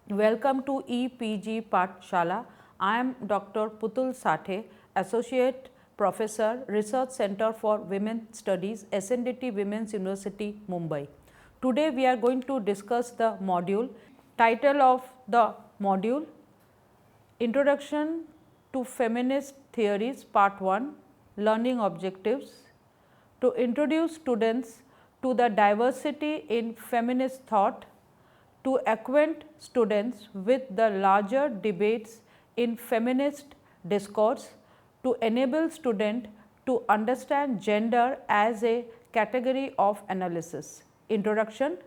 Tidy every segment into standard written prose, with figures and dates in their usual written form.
Welcome to EPG Pathshala. I am Dr. Putul Sathe, Associate Professor, Research Center for Women Studies, SNDT Women's University, Mumbai. Today we are going to discuss the module. Title of the module: Introduction to Feminist Theories, Part 1, Learning Objectives. To introduce students to the diversity in feminist thought, to acquaint students with the larger debates in feminist discourse, to enable students to understand gender as a category of analysis. Introduction.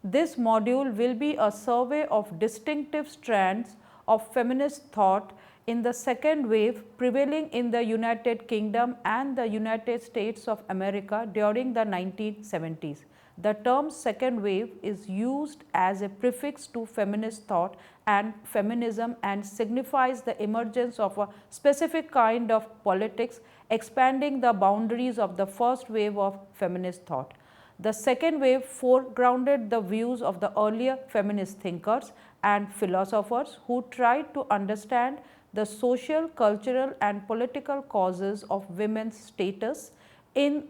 This module will be a survey of distinctive strands of feminist thought in the second wave prevailing in the United Kingdom and the United States of America during the 1970s. The term second wave is used as a prefix to feminist thought and feminism and signifies the emergence of a specific kind of politics expanding the boundaries of the first wave of feminist thought. The second wave foregrounded the views of the earlier feminist thinkers and philosophers who tried to understand the social, cultural and political causes of women's status in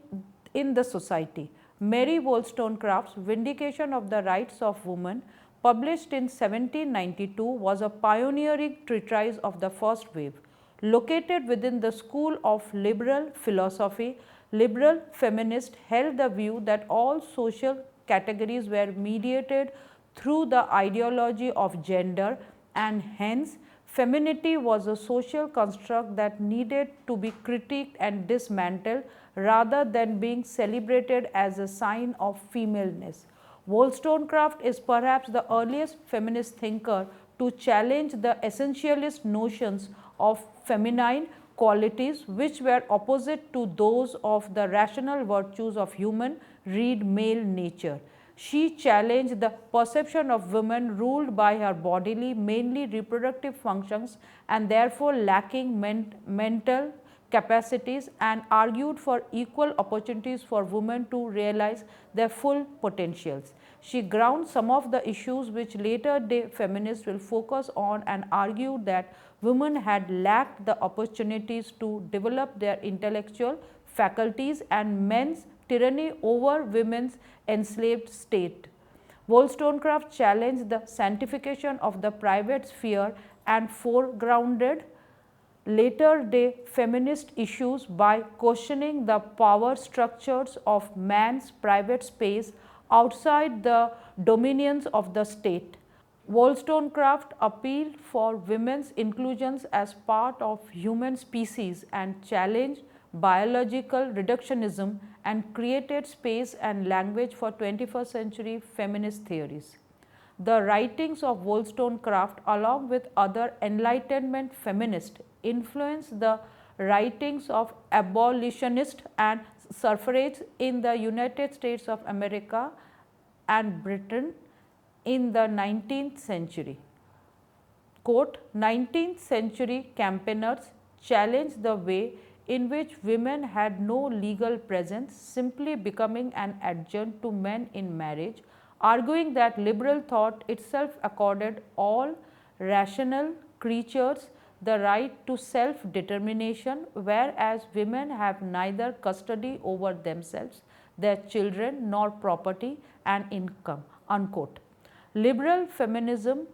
the society. Mary Wollstonecraft's Vindication of the Rights of Women, published in 1792, was a pioneering treatise of the first wave. Located within the school of liberal philosophy, liberal feminists held the view that all social categories were mediated through the ideology of gender, and hence femininity was a social construct that needed to be critiqued and dismantled rather than being celebrated as a sign of femaleness. Wollstonecraft is perhaps the earliest feminist thinker to challenge the essentialist notions of feminine qualities which were opposite to those of the rational virtues of human, read male nature. She challenged the perception of women ruled by her bodily, mainly reproductive functions and therefore lacking mental capacities, and argued for equal opportunities for women to realize their full potentials. She grounded some of the issues which later day feminists will focus on and argued that women had lacked the opportunities to develop their intellectual faculties and men's tyranny over women's enslaved state. Wollstonecraft challenged the sanctification of the private sphere and foregrounded later day feminist issues by questioning the power structures of man's private space outside the dominions of the state. Wollstonecraft appealed for women's inclusions as part of human species and challenged biological reductionism and created space and language for 21st century feminist theories. The writings of Wollstonecraft, along with other Enlightenment feminists, influenced the writings of abolitionists and suffragists in the United States of America and Britain in the 19th century. Quote, 19th century campaigners challenged the way in which women had no legal presence, simply becoming an adjunct to men in marriage, arguing that liberal thought itself accorded all rational creatures the right to self-determination, whereas women have neither custody over themselves, their children, nor property and income. Unquote. Liberal feminism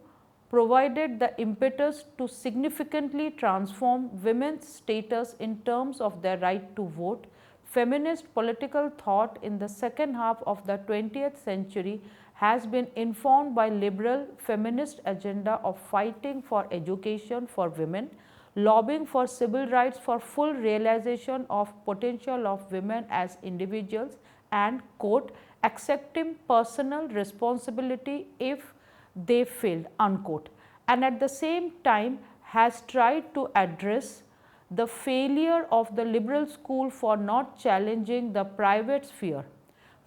provided the impetus to significantly transform women's status in terms of their right to vote. Feminist political thought in the second half of the 20th century has been informed by liberal feminist agenda of fighting for education for women, lobbying for civil rights for full realization of potential of women as individuals, and quote, accepting personal responsibility if they failed, unquote, and at the same time has tried to address the failure of the liberal school for not challenging the private sphere.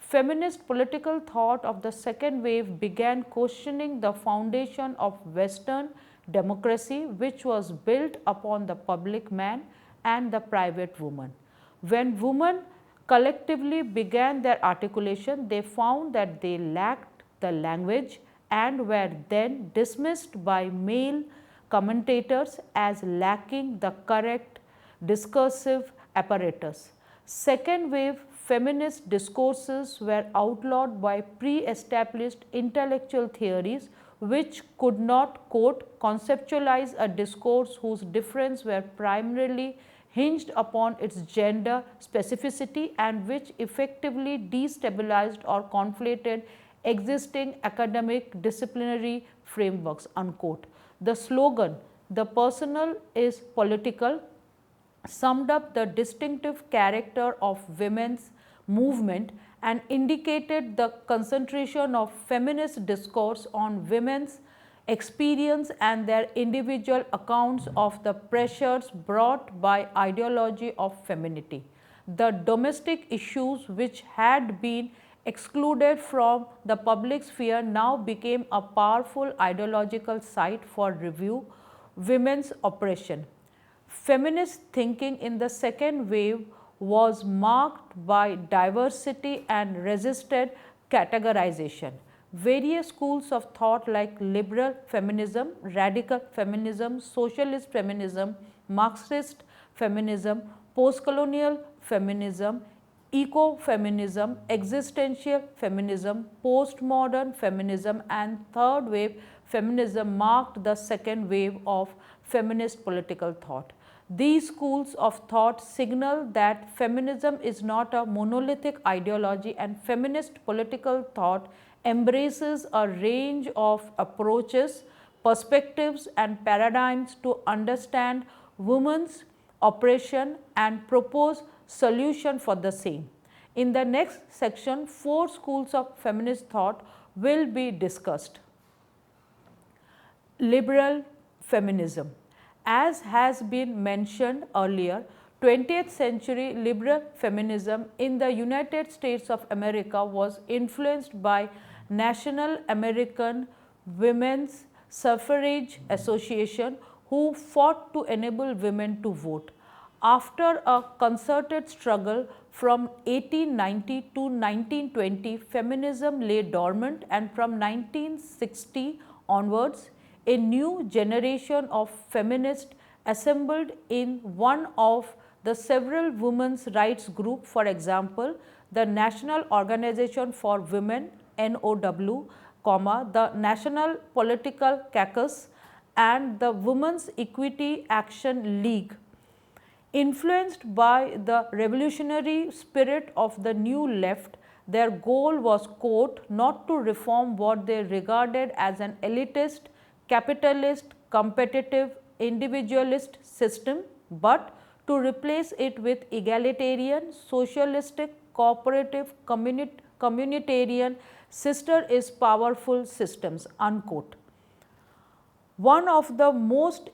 Feminist political thought of the second wave began questioning the foundation of Western democracy, which was built upon the public man and the private woman. When women collectively began their articulation, they found that they lacked the language and were then dismissed by male commentators as lacking the correct discursive apparatus. Second wave feminist discourses were outlawed by pre-established intellectual theories which could not, quote, conceptualize a discourse whose difference were primarily hinged upon its gender specificity and which effectively destabilized or conflated existing academic disciplinary frameworks, unquote. The slogan, "The personal is political," summed up the distinctive character of women's movement and indicated the concentration of feminist discourse on women's experience and their individual accounts of the pressures brought by ideology of femininity. The domestic issues which had been excluded from the public sphere now became a powerful ideological site for review. Women's oppression. Feminist thinking in the second wave was marked by diversity and resisted categorization. Various schools of thought like liberal feminism, radical feminism, socialist feminism, Marxist feminism, postcolonial feminism, ecofeminism, existential feminism, postmodern feminism and third wave feminism marked the second wave of feminist political thought. These schools of thought signal that feminism is not a monolithic ideology and feminist political thought embraces a range of approaches, perspectives and paradigms to understand women's oppression and propose solution for the same. In the next section, 4 schools of feminist thought will be discussed. Liberal feminism. As has been mentioned earlier, 20th century liberal feminism in the United States of America was influenced by National American Women's Suffrage Association, who fought to enable women to vote. After a concerted struggle from 1890 to 1920, feminism lay dormant, and from 1960 onwards, a new generation of feminists assembled in one of the several women's rights groups, for example, the National Organization for Women (NOW), the National Political Caucus and the Women's Equity Action League. Influenced by the revolutionary spirit of the new left, their goal was, quote, not to reform what they regarded as an elitist, capitalist, competitive, individualist system, but to replace it with egalitarian, socialistic, cooperative, communitarian, sister is powerful systems, unquote. One of the most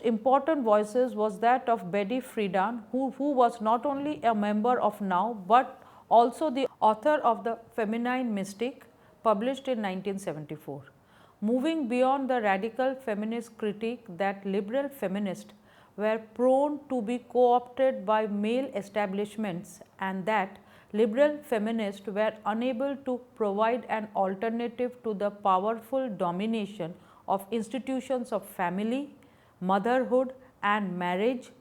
important voices was that of Betty Friedan, who was not only a member of NOW, but also the author of The Feminine Mystic, published in 1974. Moving beyond the radical feminist critique that liberal feminists were prone to be co-opted by male establishments and that liberal feminists were unable to provide an alternative to the powerful domination of institutions of family, motherhood and marriage,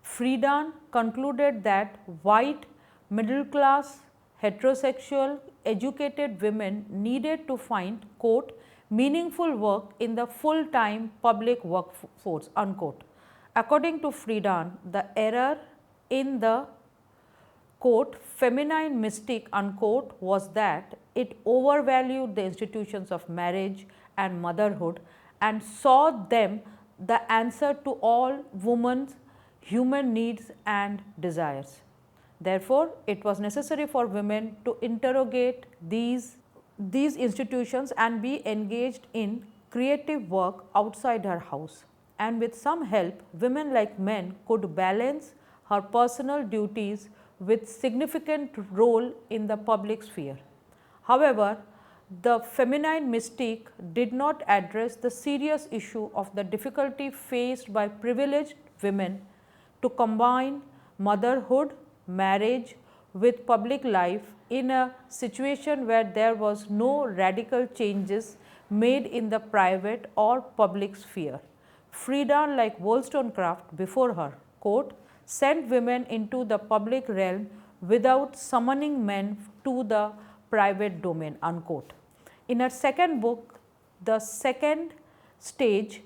Friedan concluded that white, middle class, heterosexual, educated women needed to find, quote, meaningful work in the full-time public workforce, unquote. According to Friedan, the error in the, quote, feminine mystic, unquote, was that it overvalued the institutions of marriage and motherhood and saw them the answer to all women's human needs and desires. Therefore, it was necessary for women to interrogate these institutions and be engaged in creative work outside her house. And with some help, women like men could balance her personal duties with significant role in the public sphere. However, the feminine mystique did not address the serious issue of the difficulty faced by privileged women to combine motherhood, marriage, with public life in a situation where there was no radical changes made in the private or public sphere. Friedan, like Wollstonecraft before her, quote, sent women into the public realm without summoning men to the private domain, unquote. In her second book, The Second Stage,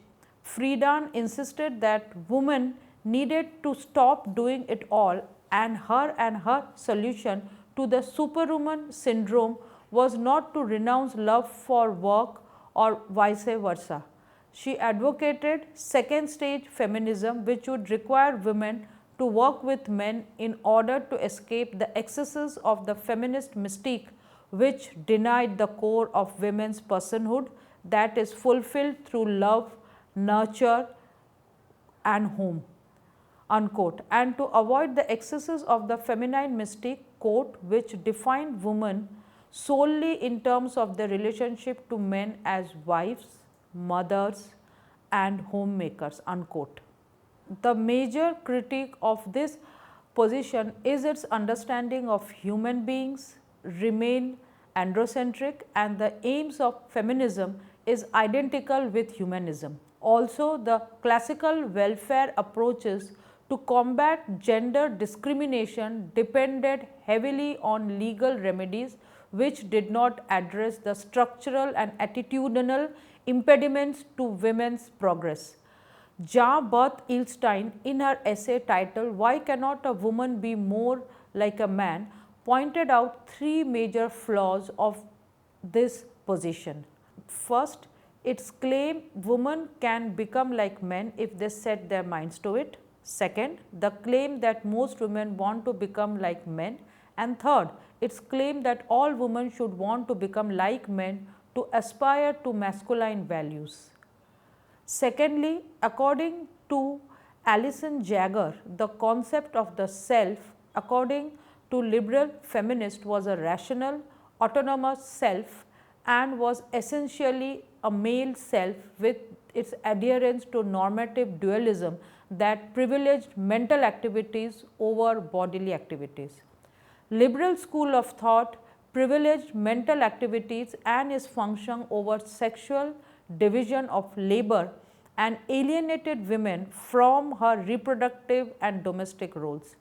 Friedan insisted that women needed to stop doing it all, and her solution to the superwoman syndrome was not to renounce love for work or vice versa. She advocated second stage feminism, which would require women to work with men in order to escape the excesses of the feminist mystique, which denied the core of women's personhood that is fulfilled through love, nurture and home, unquote, and to avoid the excesses of the feminine mystique, quote, which defined women solely in terms of their relationship to men as wives, mothers and homemakers, unquote. The major critique of this position is its understanding of human beings remain androcentric, and the aims of feminism is identical with humanism. Also, the classical welfare approaches to combat gender discrimination depended heavily on legal remedies, which did not address the structural and attitudinal impediments to women's progress. Beth Edelstein, in her essay titled Why Cannot a Woman Be More Like a Man, pointed out three major flaws of this position. First, its claim women can become like men if they set their minds to it. Second, the claim that most women want to become like men. And third, its claim that all women should want to become like men to aspire to masculine values. Secondly, according to Alison Jagger, the concept of the self, according to liberal feminists, was a rational, autonomous self and was essentially a male self with its adherence to normative dualism that privileged mental activities over bodily activities. Liberal school of thought privileged mental activities and its function over sexual division of labor and alienated women from her reproductive and domestic roles.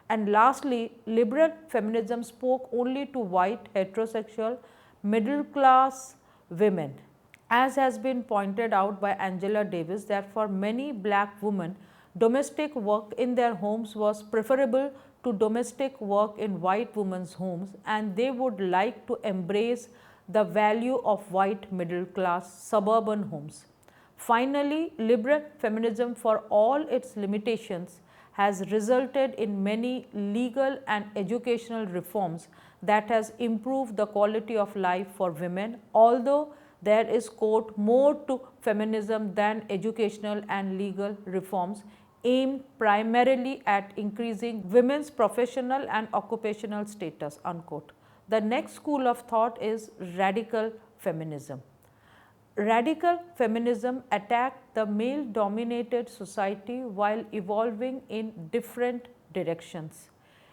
And lastly, liberal feminism spoke only to white, heterosexual, middle class women. As has been pointed out by Angela Davis, that for many black women, domestic work in their homes was preferable to domestic work in white women's homes, and they would like to embrace the value of white middle class suburban homes. Finally, liberal feminism, for all its limitations, has resulted in many legal and educational reforms that has improved the quality of life for women, although there is, quote, more to feminism than educational and legal reforms aimed primarily at increasing women's professional and occupational status, unquote. The next school of thought is radical feminism. Radical feminism attacked the male-dominated society while evolving in different directions.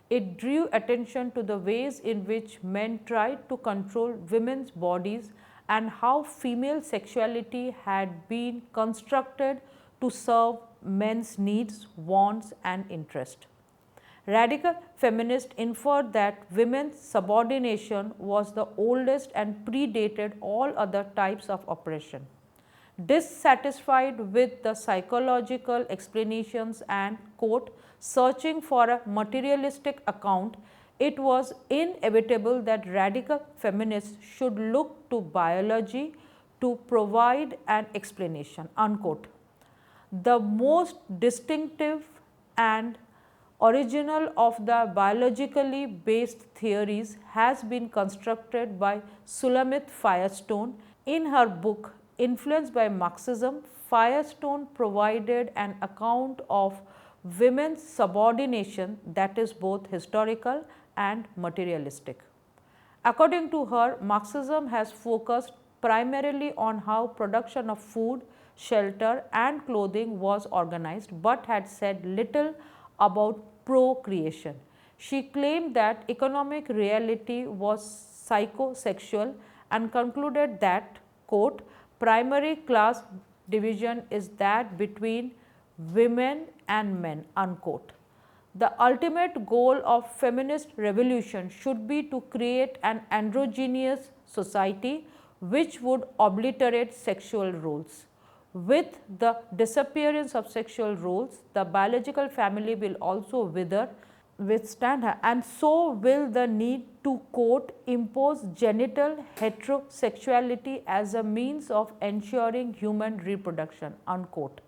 It drew attention to the ways in which men tried to control women's bodies and how female sexuality had been constructed to serve men's needs, wants and interests. Radical feminists inferred that women's subordination was the oldest and predated all other types of oppression. Dissatisfied with the psychological explanations and, quote, searching for a materialistic account, it was inevitable that radical feminists should look to biology to provide an explanation, unquote. The most distinctive and original of the biologically based theories has been constructed by Shulamit Firestone. In her book, Influenced by Marxism, Firestone provided an account of women's subordination that is both historical and materialistic. According to her, Marxism has focused primarily on how production of food, shelter and clothing was organized, but had said little about procreation. She claimed that economic reality was psychosexual and concluded that, quote, primary class division is that between women and men, unquote. The ultimate goal of feminist revolution should be to create an androgynous society which would obliterate sexual roles. With the disappearance of sexual roles, the biological family will also withstand her, and so will the need to, quote, impose genital heterosexuality as a means of ensuring human reproduction, unquote.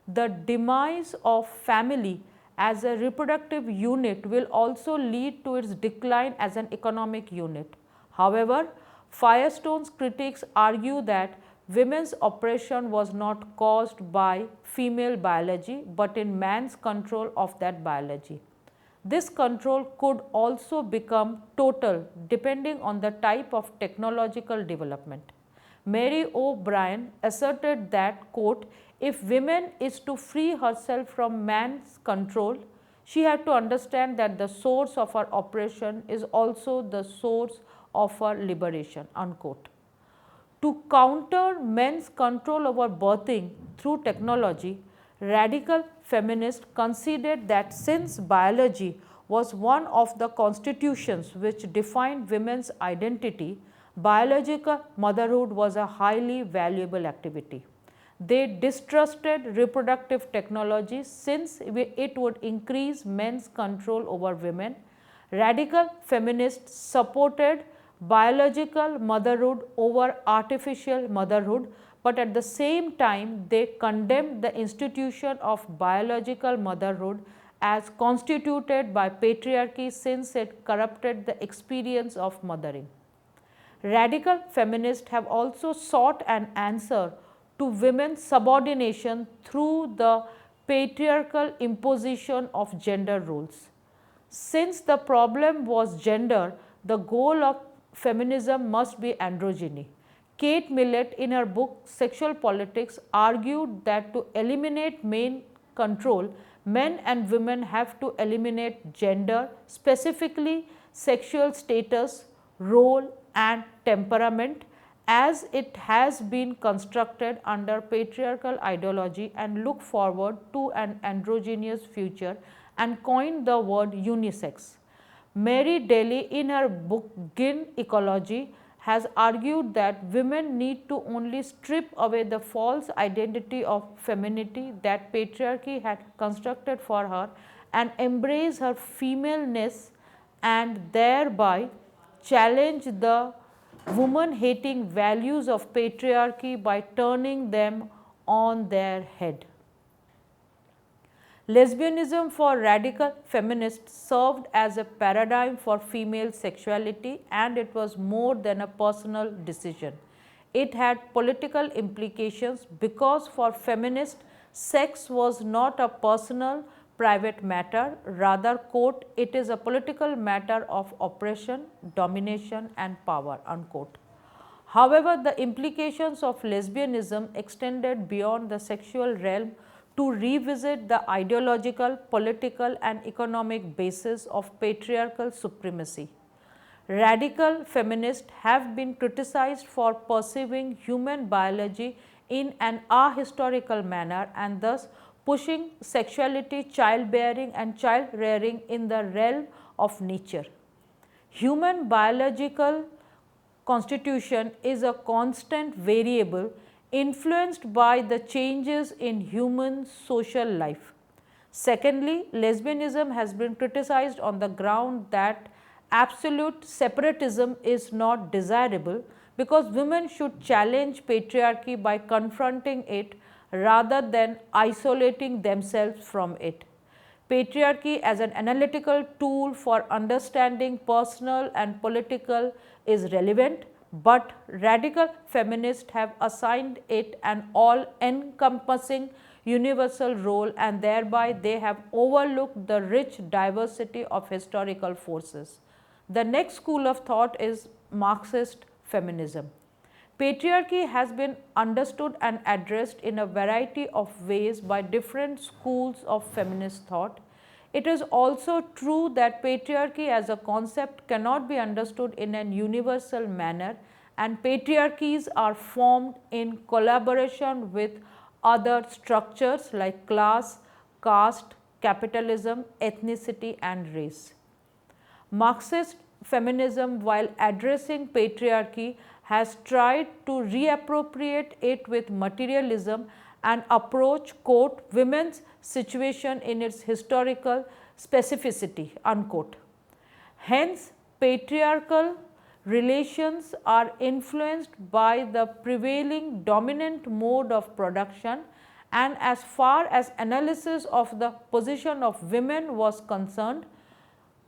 The demise of family as a reproductive unit will also lead to its decline as an economic unit. However, Firestone's critics argue that women's oppression was not caused by female biology, but in man's control of that biology. This control could also become total depending on the type of technological development. Mary O'Brien asserted that, quote, if women is to free herself from man's control, she had to understand that the source of her oppression is also the source of her liberation, unquote. To counter men's control over birthing through technology, radical feminists conceded that since biology was one of the constitutions which defined women's identity, biological motherhood was a highly valuable activity. They distrusted reproductive technology since it would increase men's control over women. Radical feminists supported biological motherhood over artificial motherhood, but at the same time they condemned the institution of biological motherhood as constituted by patriarchy since it corrupted the experience of mothering. Radical feminists have also sought an answer to women's subordination through the patriarchal imposition of gender roles. Since the problem was gender, the goal of feminism must be androgyny. Kate Millett, in her book Sexual Politics, argued that to eliminate male control, men and women have to eliminate gender, specifically sexual status, role, and temperament, as it has been constructed under patriarchal ideology, and look forward to an androgynous future, and coined the word unisex. Mary Daly, in her book Gin Ecology, has argued that women need to only strip away the false identity of femininity that patriarchy had constructed for her and embrace her femaleness, and thereby challenge the woman-hating values of patriarchy by turning them on their head. Lesbianism for radical feminists served as a paradigm for female sexuality, and it was more than a personal decision. It had political implications because for feminists, sex was not a personal, private matter, rather, quote, it is a political matter of oppression, domination, and power, unquote. However, the implications of lesbianism extended beyond the sexual realm to revisit the ideological, political, and economic basis of patriarchal supremacy. Radical feminists have been criticized for perceiving human biology in an ahistorical manner and thus pushing sexuality, childbearing, and child rearing in the realm of nature. Human biological constitution is a constant variable influenced by the changes in human social life. Secondly, lesbianism has been criticized on the ground that absolute separatism is not desirable because women should challenge patriarchy by confronting it rather than isolating themselves from it. Patriarchy as an analytical tool for understanding personal and political is relevant, but radical feminists have assigned it an all-encompassing universal role, and thereby they have overlooked the rich diversity of historical forces. The next school of thought is Marxist feminism. Patriarchy has been understood and addressed in a variety of ways by different schools of feminist thought. It is also true that patriarchy as a concept cannot be understood in an universal manner, and patriarchies are formed in collaboration with other structures like class, caste, capitalism, ethnicity and race. Marxist feminism, while addressing patriarchy, has tried to reappropriate it with materialism and approach, quote, women's situation in its historical specificity, unquote. Hence, patriarchal relations are influenced by the prevailing dominant mode of production, and as far as analysis of the position of women was concerned,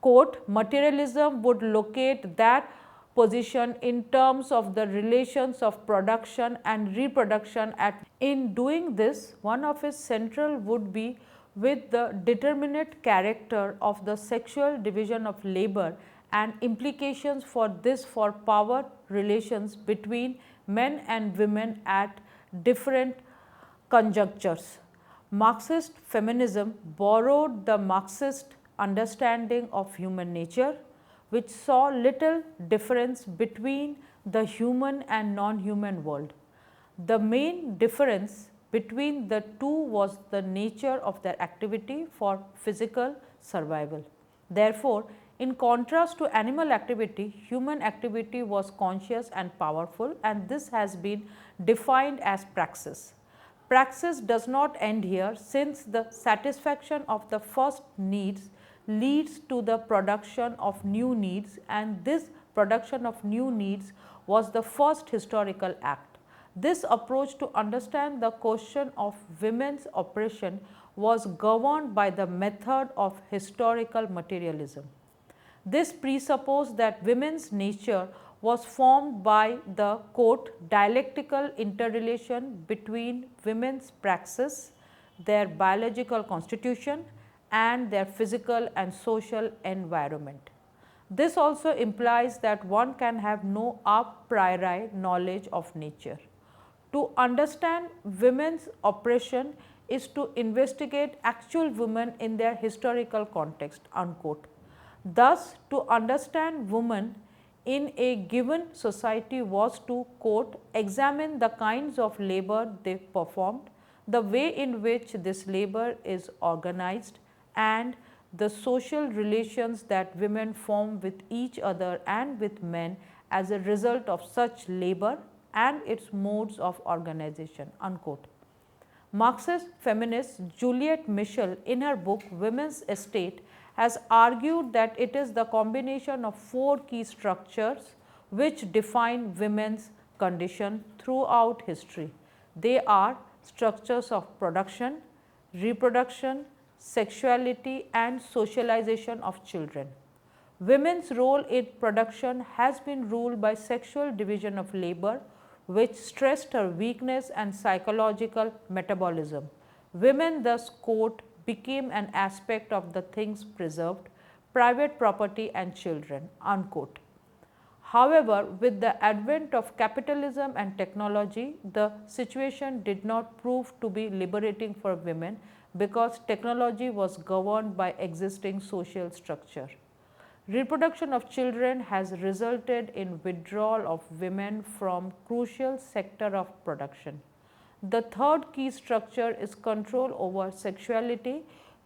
quote, materialism would locate that position in terms of the relations of production and reproduction. In doing this, one of its central would be with the determinate character of the sexual division of labor and implications for this for power relations between men and women at different conjunctures. Marxist feminism borrowed the Marxist understanding of human nature, which saw little difference between the human and non-human world. The main difference between the two was the nature of their activity for physical survival. Therefore, in contrast to animal activity, human activity was conscious and powerful, and this has been defined as praxis. Praxis does not end here, since the satisfaction of the first needs leads to the production of new needs, and this production of new needs was the first historical act. This approach to understand the question of women's oppression was governed by the method of historical materialism. This presupposed that women's nature was formed by the, quote, dialectical interrelation between women's praxis, their biological constitution and their physical and social environment. This also implies that one can have no a priori knowledge of nature. To understand women's oppression is to investigate actual women in their historical context, unquote. Thus, to understand women in a given society was to, quote, examine the kinds of labor they performed, the way in which this labor is organized, and the social relations that women form with each other and with men as a result of such labor and its modes of organization, unquote. Marxist feminist Juliette Michel, in her book Women's Estate, has argued that it is the combination of four key structures which define women's condition throughout history. They are structures of production, reproduction, sexuality and socialization of children. Women's role in production has been ruled by sexual division of labor, which stressed her weakness and psychological metabolism. Women thus, quote, became an aspect of the things preserved, private property and children, unquote. However, with the advent of capitalism and technology, the situation did not prove to be liberating for women because technology was governed by existing social structure. Reproduction of children has resulted in withdrawal of women from crucial sector of production. The third key structure is control over sexuality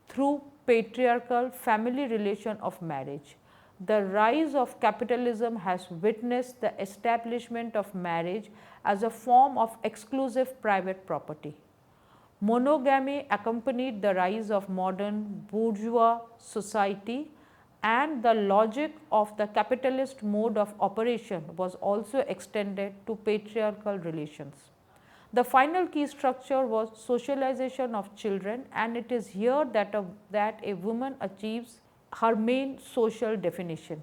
through patriarchal family relation of marriage. The rise of capitalism has witnessed the establishment of marriage as a form of exclusive private property. Monogamy accompanied the rise of modern bourgeois society, and the logic of the capitalist mode of operation was also extended to patriarchal relations. The final key structure was socialization of children, and it is here that a woman achieves her main social definition.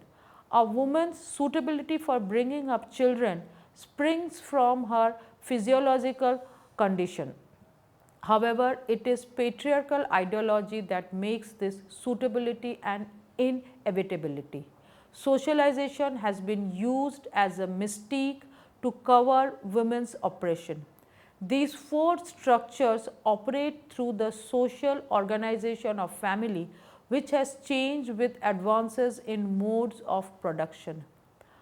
A woman's suitability for bringing up children springs from her physiological condition. However, it is patriarchal ideology that makes this suitability an inevitability. Socialization has been used as a mystique to cover women's oppression. These four structures operate through the social organization of family, which has changed with advances in modes of production.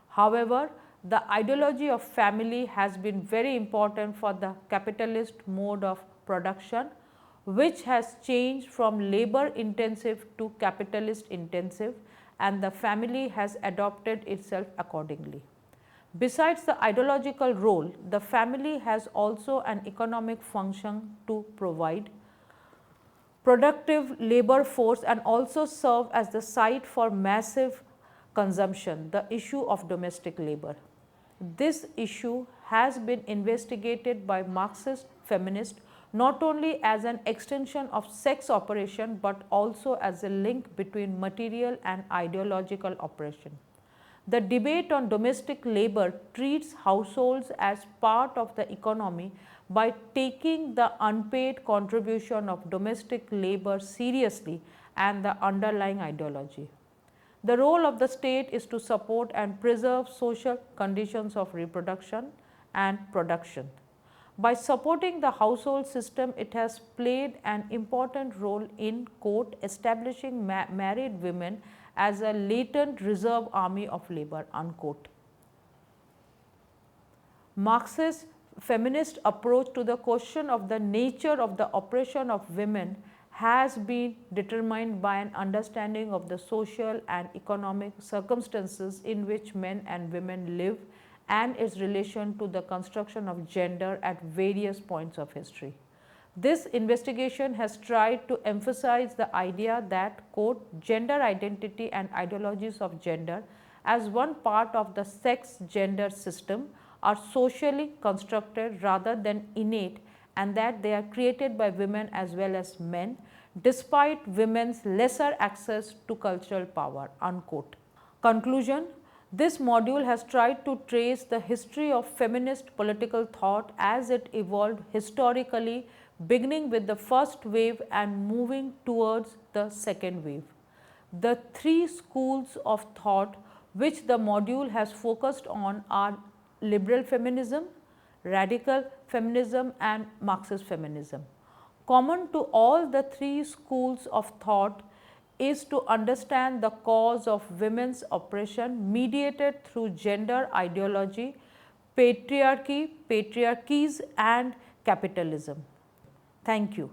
However, the ideology of family has been very important for the capitalist mode of production, which has changed from labor intensive to capitalist intensive, and the family has adopted itself accordingly. Besides the ideological role, the family has also an economic function to provide productive labor force and also serve as the site for massive consumption, the issue of domestic labor. This issue has been investigated by Marxist feminists not only as an extension of sex operation but also as a link between material and ideological operation. The debate on domestic labor treats households as part of the economy by taking the unpaid contribution of domestic labor seriously and the underlying ideology. The role of the state is to support and preserve social conditions of reproduction and production. By supporting the household system, it has played an important role in quote, establishing married women as a latent reserve army of labor unquote. Marxist feminist approach to the question of the nature of the oppression of women has been determined by an understanding of the social and economic circumstances in which men and women live and its relation to the construction of gender at various points of history. This investigation has tried to emphasize the idea that quote, gender identity and ideologies of gender as one part of the sex gender system are socially constructed rather than innate, and that they are created by women as well as men despite women's lesser access to cultural power unquote. Conclusion. This module has tried to trace the history of feminist political thought as it evolved historically, beginning with the first wave and moving towards the second wave. The three schools of thought which the module has focused on are liberal feminism, radical feminism and Marxist feminism. Common to all the three schools of thought is to understand the cause of women's oppression mediated through gender ideology, patriarchy, patriarchies and capitalism. Thank you.